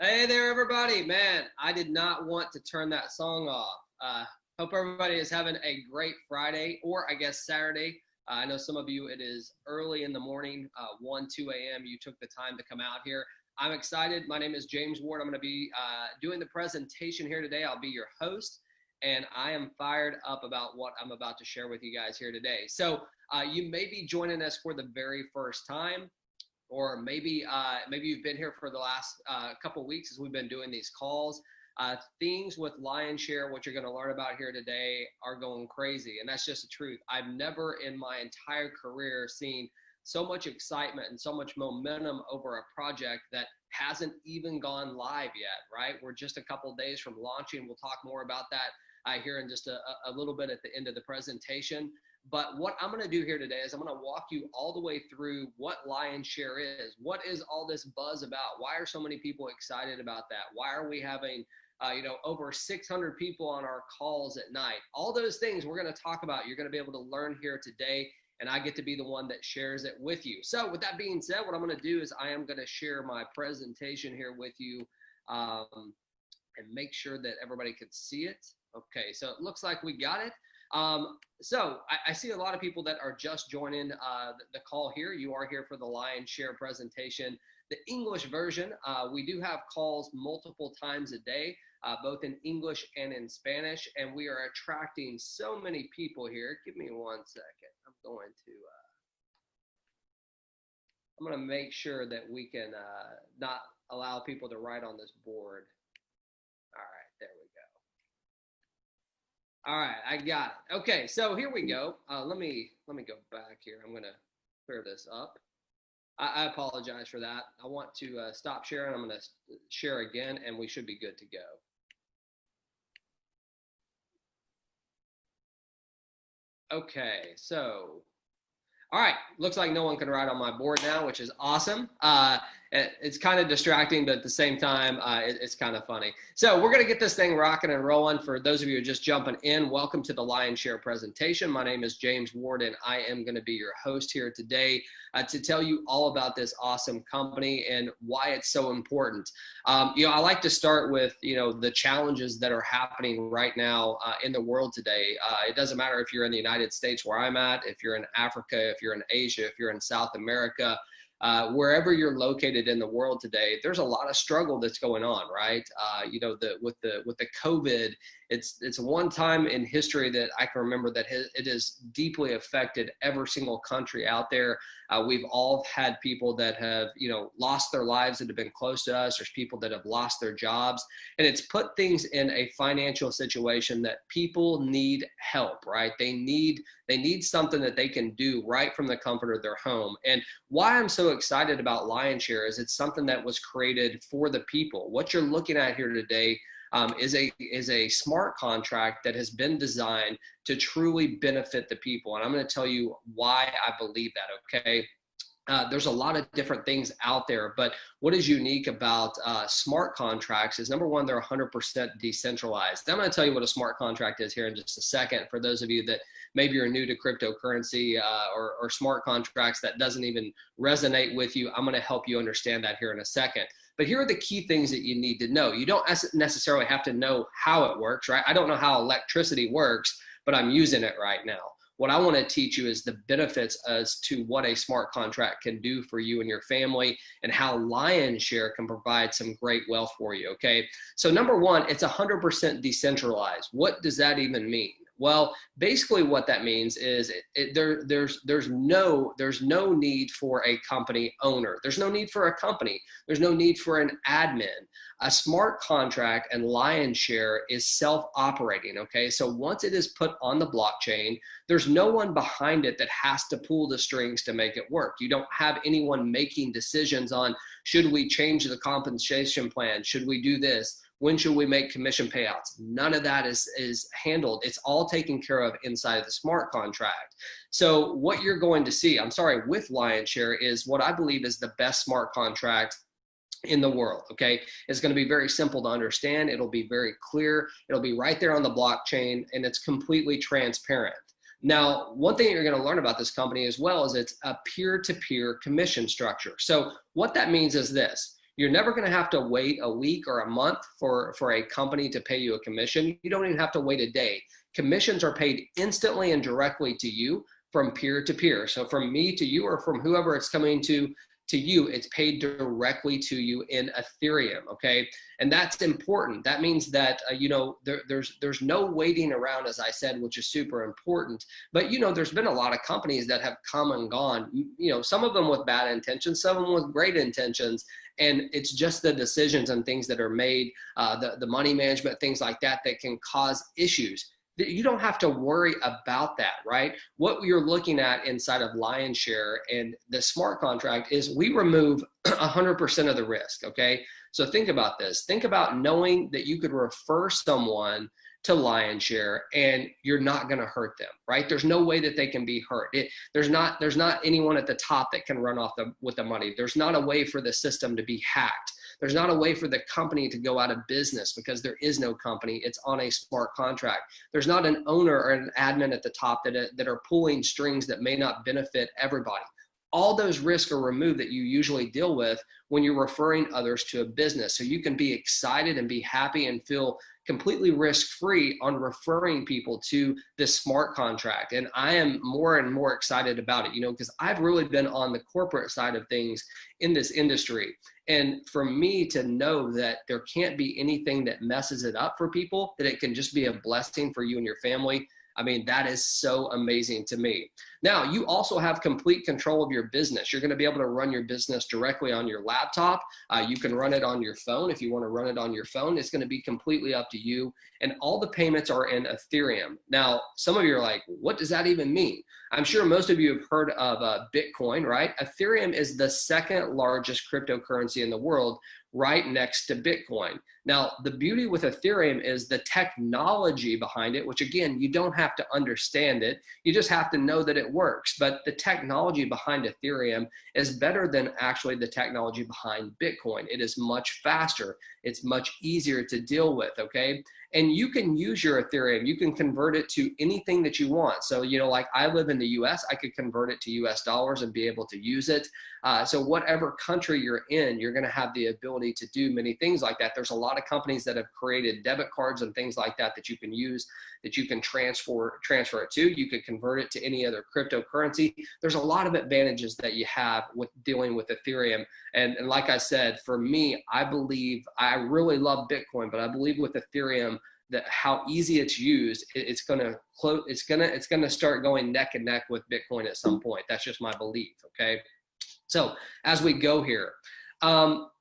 Hey there, everybody. Man, I did not want to turn that song off. Hope everybody is having a great Friday, or I guess Saturday. I know some of you, it is early in the morning, 1, 2 a.m. You took the time to come out here. I'm excited. My name is James Ward. I'm going to be doing the presentation here today. I'll be your host, and I am fired up about what I'm about to share with you guys here today. So you may be joining us for the very first time, or maybe you've been here for the last couple of weeks as we've been doing these calls. Things with Lion Share, what you're going to learn about here today, are going crazy, and that's just the truth. I've never in my entire career seen so much excitement and so much momentum over a project that hasn't even gone live yet, right? We're just a couple of days from launching. We'll talk more about that here in just a little bit at the end of the presentation. But what I'm going to do here today is I'm going to walk you all the way through what Lion Share is. What is all this buzz about? Why are so many people excited about that? Why are we having over 600 people on our calls at night? All those things we're going to talk about. You're going to be able to learn here today, and I get to be the one that shares it with you. So with that being said, what I'm going to do is I am going to share my presentation here with you and make sure that everybody can see it. Okay, so it looks like we got it. So I see a lot of people that are just joining the call here. You are here for the Lion Share presentation. The English version, we do have calls multiple times a day, both in English and in Spanish, and we are attracting so many people here. Give me 1 second. I'm going to make sure that we can not allow people to write on this board. All right, there we go. All right, I got it. Okay, so here we go. Let me go back here. I'm going to clear this up. I apologize for that. I want to stop sharing. I'm going to share again, and we should be good to go. Okay, so, all right, looks like no one can write on my board now, which is awesome. It's kind of distracting, but at the same time, it's kind of funny. So we're going to get this thing rocking and rolling. For those of you who are just jumping in, welcome to the Lion Share presentation. My name is James Ward, and I am going to be your host here today to tell you all about this awesome company and why it's so important. I like to start with, the challenges that are happening right now in the world today. It doesn't matter if you're in the United States where I'm at, if you're in Africa, if you're in Asia, if you're in South America, wherever you're located in the world today, there's a lot of struggle that's going on, right? With the COVID, it's one time in history that I can remember that it has deeply affected every single country out there. We've all had people that have, lost their lives that have been close to us. There's people that have lost their jobs, and it's put things in a financial situation that people need help, right? They need something that they can do right from the comfort of their home. And why I'm so excited about Lion Share is it's something that was created for the people. What you're looking at here today is a smart contract that has been designed to truly benefit the people. And I'm going to tell you why I believe that, okay? There's a lot of different things out there, but what is unique about smart contracts is, number one, they're 100% decentralized. I'm going to tell you what a smart contract is here in just a second. For those of you that maybe you're new to cryptocurrency or smart contracts, that doesn't even resonate with you, I'm going to help you understand that here in a second. But here are the key things that you need to know. You don't necessarily have to know how it works, right? I don't know how electricity works, but I'm using it right now. What I want to teach you is the benefits as to what a smart contract can do for you and your family, and how Lion Share can provide some great wealth for you, okay? So number one, it's 100% decentralized. What does that even mean? Well, basically what that means is there's no need for a company owner. There's no need for a company. There's no need for an admin. A smart contract and Lion Share is self-operating, okay? So once it is put on the blockchain, there's no one behind it that has to pull the strings to make it work. You don't have anyone making decisions on, should we change the compensation plan? Should we do this? When should we make commission payouts? None of that is handled. It's all taken care of inside of the smart contract. So what you're going to see, with Lion Share, is what I believe is the best smart contract in the world, okay? It's going to be very simple to understand. It'll be very clear. It'll be right there on the blockchain, and it's completely transparent. Now, one thing you're going to learn about this company as well is it's a peer-to-peer commission structure. So what that means is this. You're never going to have to wait a week or a month for a company to pay you a commission. You don't even have to wait a day. Commissions are paid instantly and directly to you from peer to peer. So from me to you, or from whoever it's coming to you, it's paid directly to you in Ethereum, okay? And that's important. That means that, there's no waiting around, as I said, which is super important. But, there's been a lot of companies that have come and gone, some of them with bad intentions, some of them with great intentions. And it's just the decisions and things that are made, the money management, things like that, that can cause issues. You don't have to worry about that, right? What you're looking at inside of Lionshare and the smart contract is we remove 100% of the risk, okay? So think about this. Think about knowing that you could refer someone to Lionshare and you're not going to hurt them, right? There's no way that they can be hurt. There's not anyone at the top that can run off with the money. There's not a way for the system to be hacked. There's not a way for the company to go out of business because there is no company. It's on a smart contract. There's not an owner or an admin at the top that are pulling strings that may not benefit everybody. All those risks are removed that you usually deal with when you're referring others to a business. So you can be excited and be happy and feel completely risk-free on referring people to this smart contract. And I am more and more excited about it, because I've really been on the corporate side of things in this industry. And for me to know that there can't be anything that messes it up for people, that it can just be a blessing for you and your family, that is so amazing to me. Now, you also have complete control of your business. You're going to be able to run your business directly on your laptop. You can run it on your phone. If you want to run it on your phone, it's going to be completely up to you. And all the payments are in Ethereum. Now, some of you are like, what does that even mean? I'm sure most of you have heard of Bitcoin, right? Ethereum is the second largest cryptocurrency in the world, right next to Bitcoin. Now, the beauty with Ethereum is the technology behind it, which again, you don't have to understand it. You just have to know that it works. But the technology behind Ethereum is better than actually the technology behind Bitcoin. It is much faster. It's much easier to deal with, okay? And you can use your Ethereum. You can convert it to anything that you want. So, like I live in the US, I could convert it to US dollars and be able to use it. So whatever country you're in, you're going to have the ability to do many things like that. There's a lot of companies that have created debit cards and things like that that you can use, that you can transfer it to. You could convert it to any other cryptocurrency. There's a lot of advantages that you have with dealing with Ethereum. And like I said, for me, I really love Bitcoin, but I believe with Ethereum, that how easy it's used, it's gonna start going neck and neck with Bitcoin at some point. That's just my belief. Okay, so as we go here,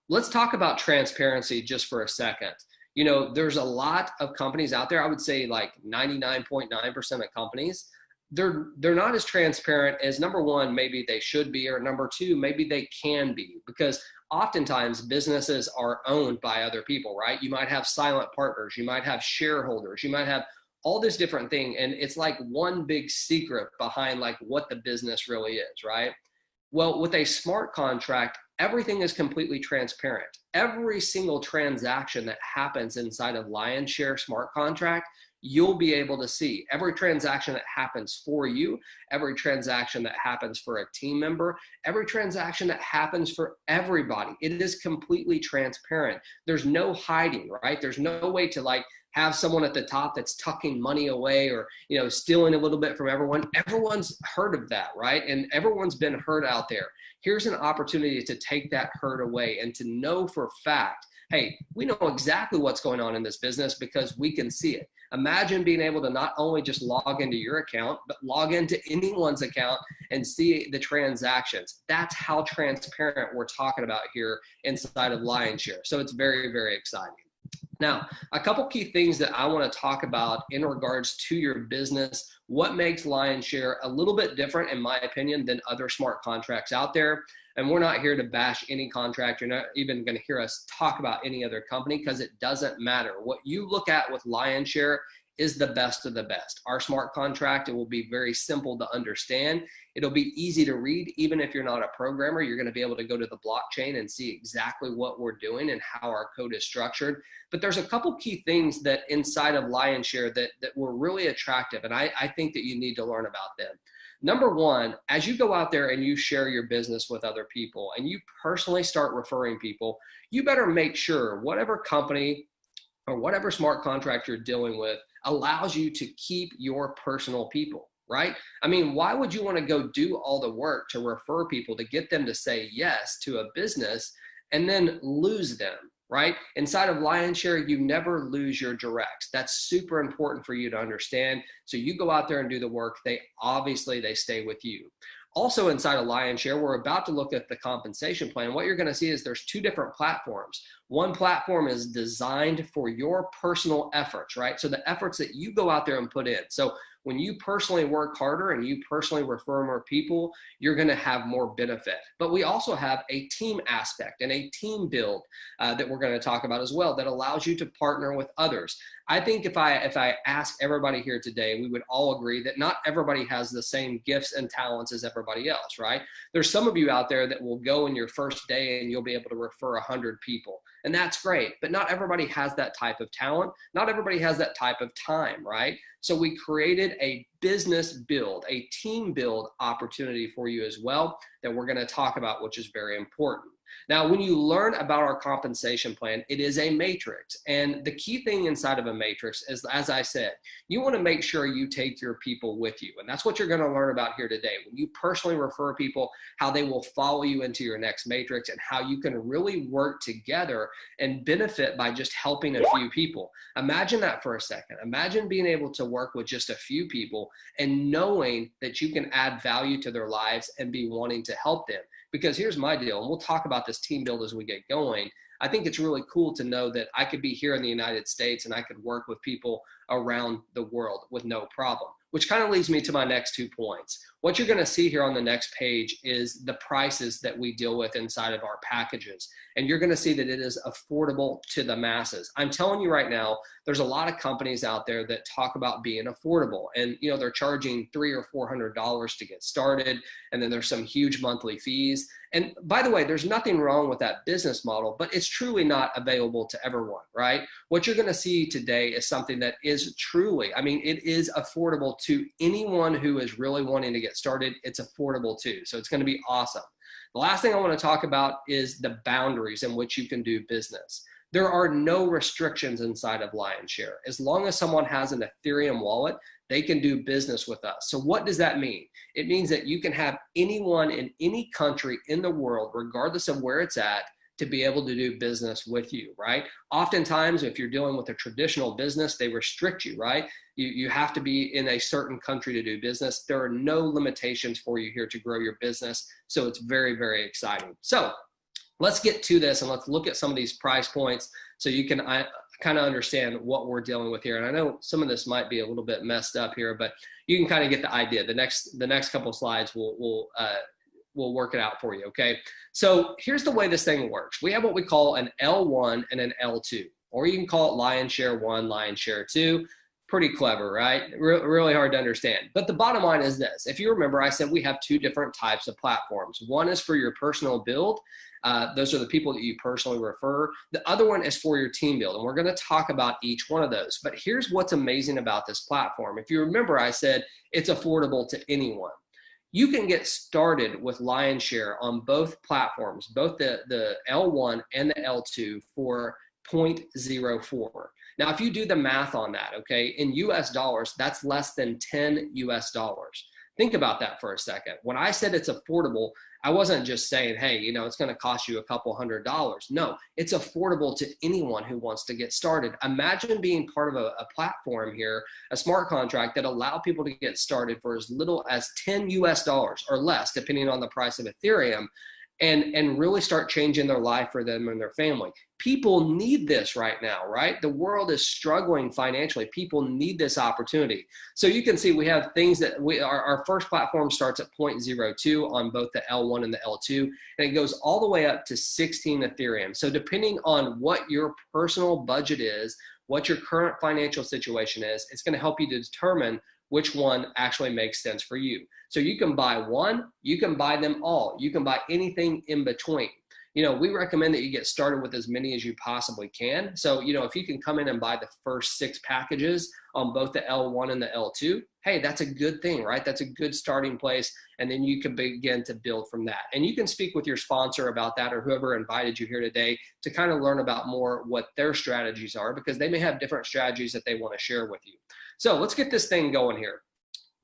let's talk about transparency just for a second. There's a lot of companies out there. I would say like 99.9% of companies, they're not as transparent as, number one, maybe they should be, or number two, maybe they can be, because oftentimes businesses are owned by other people, right? You might have silent partners, you might have shareholders, you might have all this different thing, and it's like one big secret behind like what the business really is, right? Well, with a smart contract, everything is completely transparent. Every single transaction that happens inside of Lionshare smart contract, you'll be able to see. Every transaction that happens for you, every transaction that happens for a team member, every transaction that happens for everybody. It is completely transparent. There's no hiding, right? There's no way to like have someone at the top that's tucking money away or, stealing a little bit from everyone. Everyone's heard of that, right? And everyone's been hurt out there. Here's an opportunity to take that hurt away and to know for a fact, hey, we know exactly what's going on in this business because we can see it. Imagine being able to not only just log into your account, but log into anyone's account and see the transactions. That's how transparent we're talking about here inside of Lionshare. So it's very, very exciting. Now, a couple key things that I want to talk about in regards to your business, what makes Lionshare a little bit different, in my opinion, than other smart contracts out there. And we're not here to bash any contract. You're not even going to hear us talk about any other company because it doesn't matter. What you look at with Lionshare is the best of the best. Our smart contract, it will be very simple to understand. It'll be easy to read. Even if you're not a programmer, you're going to be able to go to the blockchain and see exactly what we're doing and how our code is structured. But there's a couple key things that inside of Lionshare that were really attractive, and I think that you need to learn about them. Number one, as you go out there and you share your business with other people and you personally start referring people, you better make sure whatever company or whatever smart contract you're dealing with allows you to keep your personal people, right? I mean, why would you want to go do all the work to refer people to get them to say yes to a business and then lose them, right? Inside of Lionshare, you never lose your directs. That's super important for you to understand. So you go out there and do the work. They stay with you. Also inside of Lionshare, we're about to look at the compensation plan. What you're going to see is there's two different platforms. One platform is designed for your personal efforts, right? So the efforts that you go out there and put in. So when you personally work harder and you personally refer more people, you're going to have more benefit. But we also have a team aspect and a team build that we're going to talk about as well that allows you to partner with others. I think if I ask everybody here today, we would all agree that not everybody has the same gifts and talents as everybody else, right? There's some of you out there that will go in your first day and you'll be able to refer 100 people. And that's great, but not everybody has that type of talent. Not everybody has that type of time, right? So we created a business build, a team build opportunity for you as well that we're going to talk about, which is very important. Now, when you learn about our compensation plan, it is a matrix. And the key thing inside of a matrix is, as I said, you want to make sure you take your people with you. And that's what you're going to learn about here today. When you personally refer people, how they will follow you into your next matrix and how you can really work together and benefit by just helping a few people. Imagine that for a second. Imagine being able to work with just a few people and knowing that you can add value to their lives and be wanting to help them. Because here's my deal, and we'll talk about this team build as we get going. I think it's really cool to know that I could be here in the United States and I could work with people around the world with no problem, which kind of leads me to my next 2 points. What you're going to see here on the next page is the prices that we deal with inside of our packages. And you're going to see that it is affordable to the masses. I'm telling you right now, there's a lot of companies out there that talk about being affordable, and they're charging $300 or $400 to get started, and then there's some huge monthly fees. And by the way, there's nothing wrong with that business model, but it's truly not available to everyone, right? What you're going to see today is something that is truly, it is affordable to anyone who is really wanting to get started. It's affordable too. So it's going to be awesome. The last thing I want to talk about is the boundaries in which you can do business. There are no restrictions inside of Lionshare. As long as someone has an Ethereum wallet, they can do business with us. So what does that mean? It means that you can have anyone in any country in the world, regardless of where it's at, to be able to do business with you, right? Oftentimes, if you're dealing with a traditional business, they restrict you, right? You have to be in a certain country to do business. There are no limitations for you here to grow your business. So it's very, very exciting. So let's get to this and let's look at some of these price points so you can kind of understand what we're dealing with here. And I know some of this might be a little bit messed up here, but you can kind of get the idea. The next couple slides will work it out for you, okay? So here's the way this thing works. We have what we call an L1 and an L2, or you can call it Lionshare 1, Lionshare 2. Pretty clever, right? Really hard to understand. But the bottom line is this. If you remember, I said we have two different types of platforms. One is for your personal build. Those are the people that you personally refer. The other one is for your team build, and we're going to talk about each one of those. But here's what's amazing about this platform. If you remember, I said it's affordable to anyone. You can get started with Lionshare on both platforms, both the L1 and the L2 for 0.04. Now, if you do the math on that, okay, in US dollars, that's less than 10 US dollars. Think about that for a second. When I said it's affordable, I wasn't just saying, hey, it's going to cost you a couple $100. No, it's affordable to anyone who wants to get started. Imagine being part of a platform here, a smart contract that allow people to get started for as little as 10 US dollars or less, depending on the price of Ethereum, and really start changing their life for them and their family. People need this right now, right? The world is struggling financially. People need this opportunity. So you can see we have things that our first platform starts at 0.02 on both the L1 and the L2, and it goes all the way up to 16 Ethereum. So depending on what your personal budget is, what your current financial situation is, it's going to help you to determine which one actually makes sense for you. So you can buy one, you can buy them all, you can buy anything in between. we recommend that you get started with as many as you possibly can. So, if you can come in and buy the first 6 packages on both the L1 and the L2, hey, that's a good thing, right? That's a good starting place. And then you can begin to build from that. And you can speak with your sponsor about that, or whoever invited you here today, to kind of learn about more what their strategies are, because they may have different strategies that they want to share with you. So let's get this thing going here.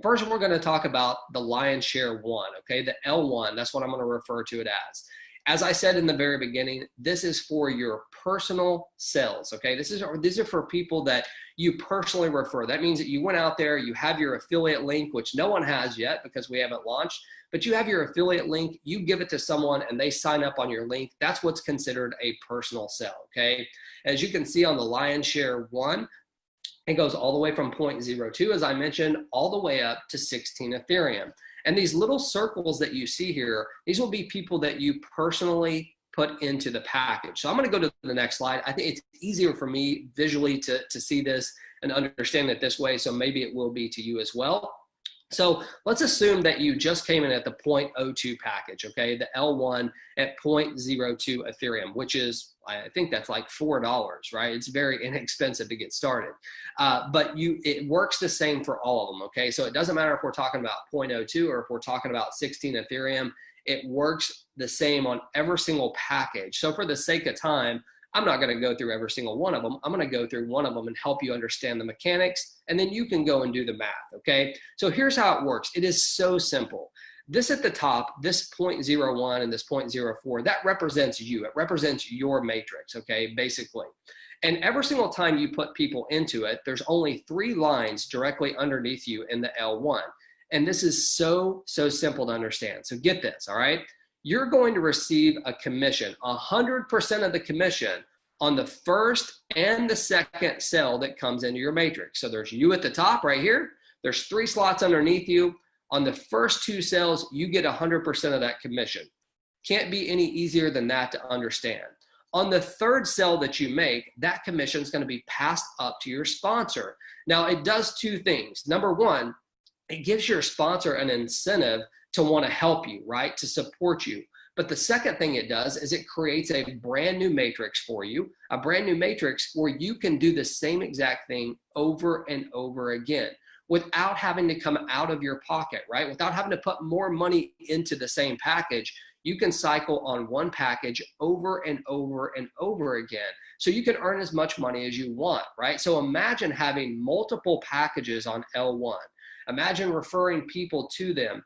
First, we're going to talk about the lion's share one, okay? The L1, that's what I'm going to refer to it as. As I said in the very beginning, this is for your personal sales, okay? These are for people that you personally refer. That means that you went out there, you have your affiliate link, which no one has yet because we haven't launched, but you have your affiliate link, you give it to someone and they sign up on your link. That's what's considered a personal sell, okay? As you can see on the lion's share one, it goes all the way from 0.02, as I mentioned, all the way up to 16 Ethereum. And these little circles that you see here, these will be people that you personally put into the package. So I'm going to go to the next slide. I think it's easier for me visually to see this and understand it this way, so maybe it will be to you as well. So let's assume that you just came in at the 0.02 package, okay? The L1 at 0.02 Ethereum, which is, I think that's like $4, right? It's very inexpensive to get started. But it works the same for all of them, okay? So it doesn't matter if we're talking about 0.02 or if we're talking about 16 Ethereum, it works the same on every single package. So for the sake of time, I'm not going to go through every single one of them. I'm going to go through one of them and help you understand the mechanics, and then you can go and do the math, okay? So here's how it works. It is so simple. This at the top, this 0.01 and this 0.04, that represents you. It represents your matrix, okay, basically. And every single time you put people into it, there's only 3 lines directly underneath you in the L1. And this is so simple to understand. So get this, all right? You're going to receive a commission, 100% of the commission on the first and the second cell that comes into your matrix. So there's you at the top right here. There's 3 slots underneath you. On the first 2 cells, you get 100% of that commission. Can't be any easier than that to understand. On the 3rd cell that you make, that commission is going to be passed up to your sponsor. Now, it does 2 things. Number 1, it gives your sponsor an incentive to want to help you, right? To support you. But the second thing it does is it creates a brand new matrix for you, a brand new matrix where you can do the same exact thing over and over again without having to come out of your pocket, right? Without having to put more money into the same package. You can cycle on one package over and over and over again. So you can earn as much money as you want, right? So imagine having multiple packages on L1. Imagine referring people to them.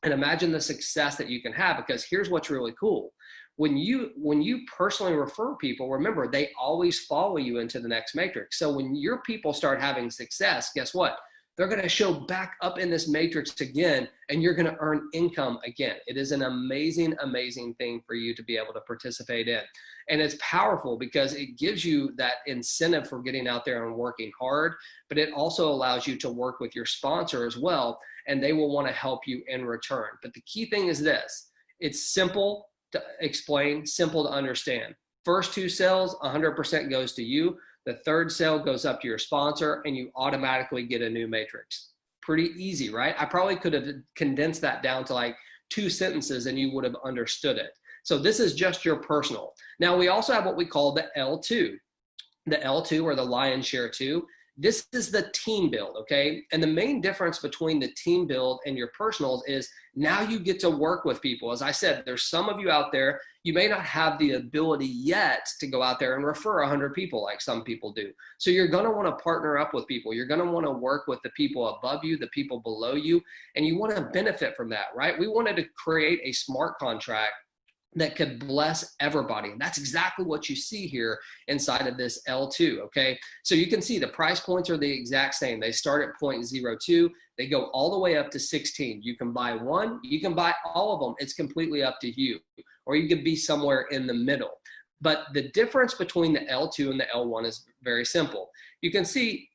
And imagine the success that you can have, because here's what's really cool. When you personally refer people, remember, they always follow you into the next matrix. So when your people start having success, guess what? They're going to show back up in this matrix again, and you're going to earn income again. It is an amazing, amazing thing for you to be able to participate in. And it's powerful because it gives you that incentive for getting out there and working hard, but it also allows you to work with your sponsor as well, and they will want to help you in return. But the key thing is this: it's simple to explain, simple to understand. First 2 cells, 100% goes to you. The 3rd cell goes up to your sponsor, and you automatically get a new matrix. Pretty easy, right? I probably could have condensed that down to like 2 sentences and you would have understood it. So this is just your personal. Now we also have what we call the L2. The L2, or the lion's share 2. This is the team build, okay? And the main difference between the team build and your personals is now you get to work with people. As I said, there's some of you out there, you may not have the ability yet to go out there and refer 100 people like some people do. So you're gonna wanna partner up with people. You're gonna wanna work with the people above you, the people below you, and you wanna benefit from that, right? We wanted to create a smart contract that could bless everybody. And that's exactly what you see here inside of this L2, okay? So you can see the price points are the exact same. They start at 0.02, they go all the way up to 16. You can buy one, you can buy all of them. It's completely up to you. Or you could be somewhere in the middle. But the difference between the L2 and the L1 is very simple. You can see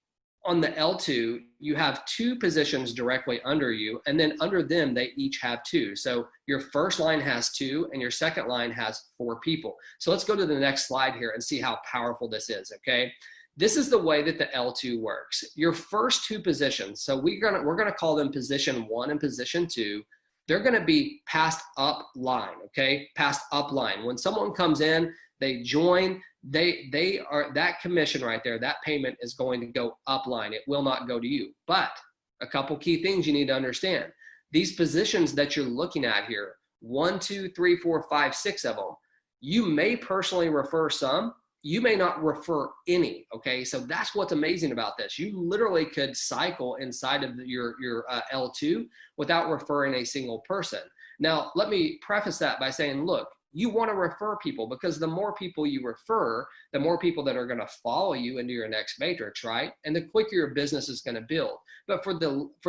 on the L2, you have 2 positions directly under you, and then under them, they each have 2. So your first line has 2, and your second line has 4 people. So let's go to the next slide here and see how powerful this is, okay? This is the way that the L2 works. Your first 2 positions, so we're gonna call them position 1 and position 2. they're going to be passed up line, okay? Passed up line. When someone comes in, they join, they are, that commission right there, that payment is going to go up line. It will not go to you. But a couple key things you need to understand. These positions that you're looking at here, 1, 2, 3, 4, 5, 6 of them, you may personally refer some, you may not refer any, okay? So that's what's amazing about this. You literally could cycle inside of your L2 without referring a single person. Now, let me preface that by saying, look, you want to refer people, because the more people you refer, the more people that are going to follow you into your next matrix, right? And the quicker your business is going to build. But for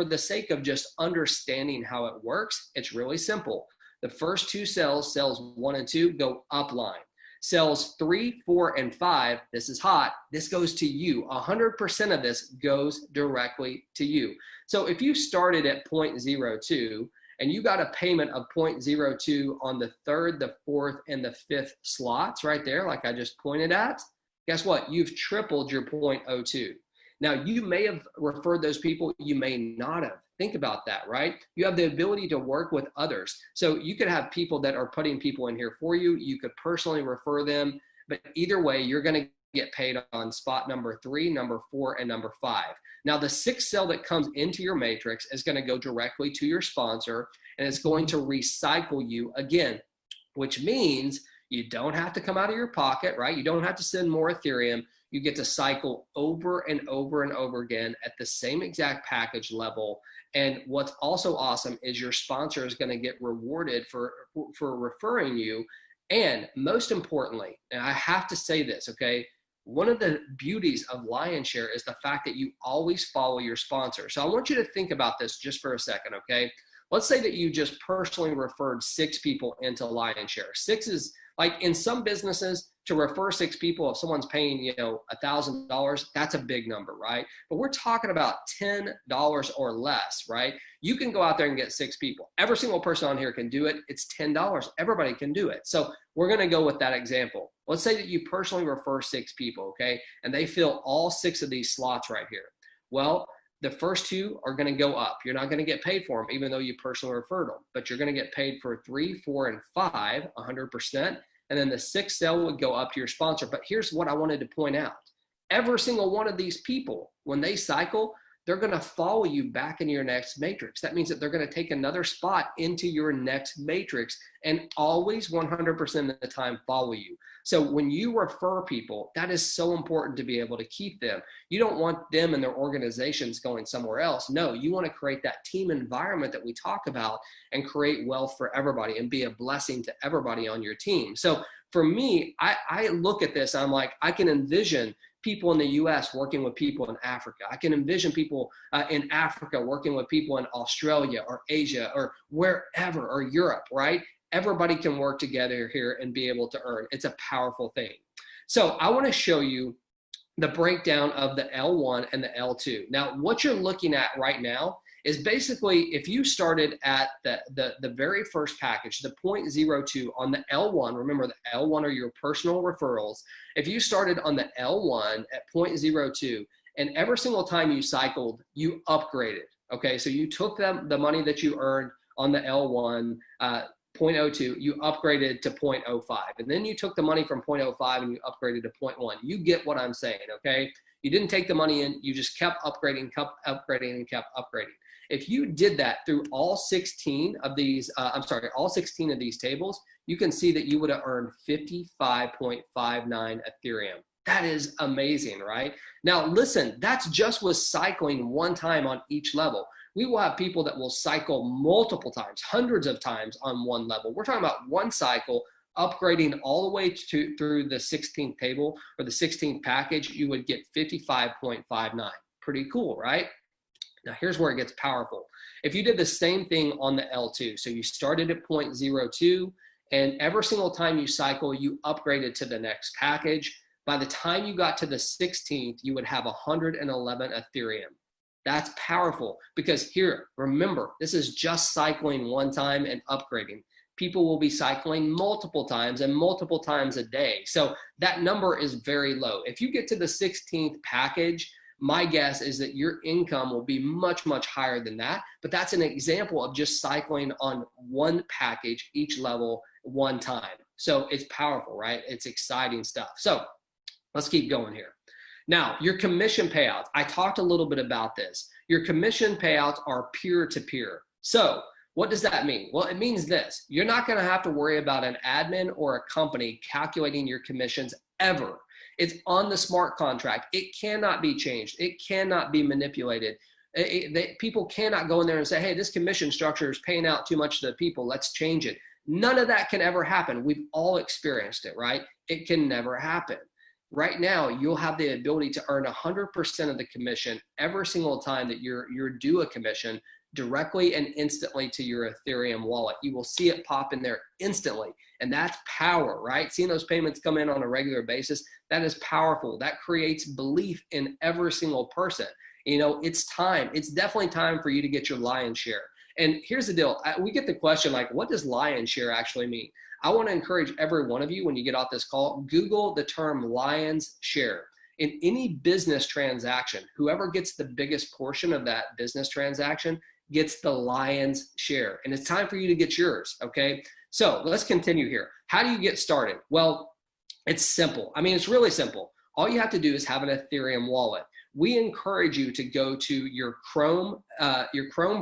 the sake of just understanding how it works, it's really simple. The first two cells, cells 1 and 2, go upline. Cells 3, 4, and 5, this is hot, this goes to you. 100% of this goes directly to you. So if you started at 0.02 and you got a payment of 0.02 on the 3rd, the 4th, and the 5th slots right there, like I just pointed at, guess what? You've tripled your 0.02. Now, you may have referred those people, you may not have. Think about that, right? You have the ability to work with others. So you could have people that are putting people in here for you. You could personally refer them, but either way, you're going to get paid on spot number 3, number 4, and number 5. Now, the 6th cell that comes into your matrix is going to go directly to your sponsor, and it's going to recycle you again, which means you don't have to come out of your pocket, right? You don't have to send more Ethereum. You get to cycle over and over and over again at the same exact package level. And what's also awesome is your sponsor is going to get rewarded for referring you. And most importantly, and I have to say this, okay, one of the beauties of Lionshare is the fact that you always follow your sponsor. So I want you to think about this just for a second, okay? Let's say that you just personally referred 6 people into Lionshare. 6 is, like, in some businesses, to refer 6 people, if someone's paying, you know, $1,000, that's a big number, right? But we're talking about $10 or less, right? You can go out there and get 6 people. Every single person on here can do it. It's $10. Everybody can do it. So we're going to go with that example. Let's say that you personally refer 6 people, okay? And they fill all 6 of these slots right here. Well, the first 2 are going to go up. You're not going to get paid for them, even though you personally referred them, but you're going to get paid for 3, 4, and 5, 100%. And then the 6th cell would go up to your sponsor. But here's what I wanted to point out. Every single one of these people, when they cycle, they're going to follow you back into your next matrix. That means that they're going to take another spot into your next matrix and always 100% of the time follow you. So when you refer people, that is so important to be able to keep them. You don't want them and their organizations going somewhere else. No, you want to create that team environment that we talk about and create wealth for everybody and be a blessing to everybody on your team. So for me, I look at this, I'm like, I can envision people in the US working with people in Africa. I can envision people in Africa working with people in Australia or Asia or wherever, or Europe, right? Everybody can work together here and be able to earn. It's a powerful thing. So I want to show you the breakdown of the L1 and the L2. Now, what you're looking at right now is basically, if you started at the very first package, the 0.02 on the L1, remember the L1 are your personal referrals. If you started on the L1 at 0.02, and every single time you cycled, you upgraded, okay? So you took the money that you earned on the L1, 0.02, you upgraded to 0.05. And then you took the money from 0.05 and you upgraded to 0.1. You get what I'm saying, okay? You didn't take the money in, you just kept upgrading, and kept upgrading. If you did that through all 16 of these, all 16 of these tables, you can see that you would have earned 55.59 Ethereum. That is amazing, right? Now listen, that's just with cycling one time on each level. We will have people that will cycle multiple times, hundreds of times on one level. We're talking about one cycle, upgrading all the way through the 16th table or the 16th package, you would get 55.59. Pretty cool, right? Now here's where it gets powerful. If you did the same thing on the L2, so you started at 0.02, and every single time you cycle, you upgraded to the next package. By the time you got to the 16th, you would have 111 Ethereum. That's powerful because here, remember, this is just cycling one time and upgrading. People will be cycling multiple times and multiple times a day. So that number is very low. If you get to the 16th package, my guess is that your income will be much, much higher than that. But that's an example of just cycling on one package, each level, one time. So it's powerful, right? It's exciting stuff. So let's keep going here. Now, your commission payouts, I talked a little bit about this. Your commission payouts are peer-to-peer. So what does that mean? Well, it means this. You're not going to have to worry about an admin or a company calculating your commissions ever. It's on the smart contract. It cannot be changed. It cannot be manipulated. People cannot go in there and say, hey, this commission structure is paying out too much to the people. Let's change it. None of that can ever happen. We've all experienced it, right? It can never happen. Right now, you'll have the ability to earn 100% of the commission every single time that you're due a commission directly and instantly to your Ethereum wallet. You will see it pop in there instantly. And that's power, right? Seeing those payments come in on a regular basis, that is powerful. That creates belief in every single person. You know, it's time. It's definitely time for you to get your lion's share. And here's the deal. We get the question like, what does lion's share actually mean? I want to encourage every one of you, when you get off this call, Google the term lion's share. In any business transaction, whoever gets the biggest portion of that business transaction gets the lion's share. And it's time for you to get yours, okay? So let's continue here. How do you get started? Well, it's simple. I mean, it's really simple. All you have to do is have an Ethereum wallet. We encourage you to go to your Chrome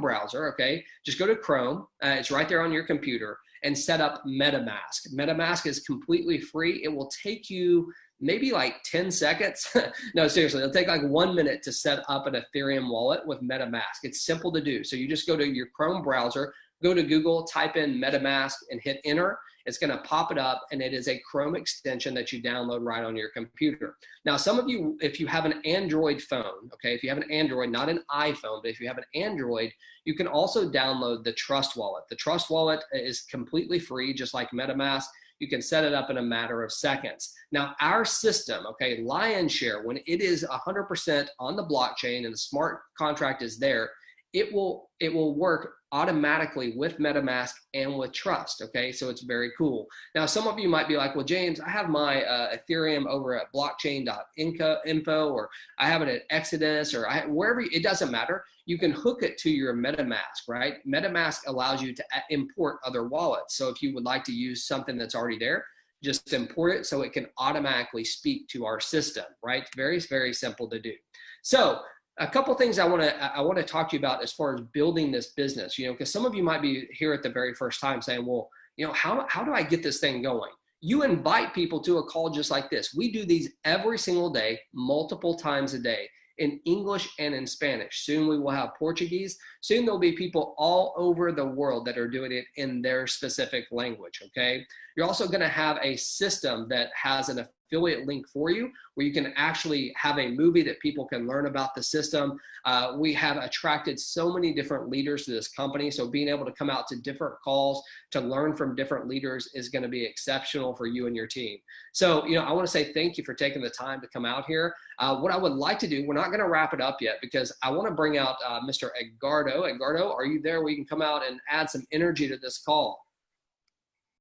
browser, okay? Just go to Chrome. It's right there on your computer, and set up MetaMask. MetaMask is completely free. It will take you maybe like 10 seconds. No, seriously, it'll take like 1 minute to set up an Ethereum wallet with MetaMask. It's simple to do. So you just go to your Chrome browser, go to Google, type in MetaMask and hit enter. It's going to pop it up, and it is a Chrome extension that you download right on your computer. Now, some of you, if you have an Android phone, okay, if you have an Android, not an iPhone, but if you have an Android, you can also download the Trust Wallet. The Trust Wallet is completely free, just like MetaMask. You can set it up in a matter of seconds. Now, our system, okay, lion's share, when it is 100% on the blockchain and the smart contract is there, it will work automatically with MetaMask and with Trust, okay? So it's very cool. Now, some of you might be like, well, James, I have my Ethereum over at blockchain.info, or I have it at Exodus, or wherever, it doesn't matter. You can hook it to your MetaMask, right? MetaMask allows you to import other wallets. So if you would like to use something that's already there, just import it so it can automatically speak to our system, right? Very, very simple to do. So a couple things I want to talk to you about as far as building this business, you know, because some of you might be here at the very first time saying, well, you know, how do I get this thing going? You invite people to a call just like this. We do these every single day, multiple times a day, in English and in Spanish. Soon we will have Portuguese. Soon there'll be people all over the world that are doing it in their specific language, okay? You're also gonna have a system that has an affiliate link for you, where you can actually have a movie that people can learn about the system. We have attracted so many different leaders to this company, so being able to come out to different calls to learn from different leaders is going to be exceptional for you and your team. So, you know, I want to say thank you for taking the time to come out here. What I would like to do, we're not going to wrap it up yet, because I want to bring out Mr. Edgardo. Edgardo, are you there where you can come out and add some energy to this call?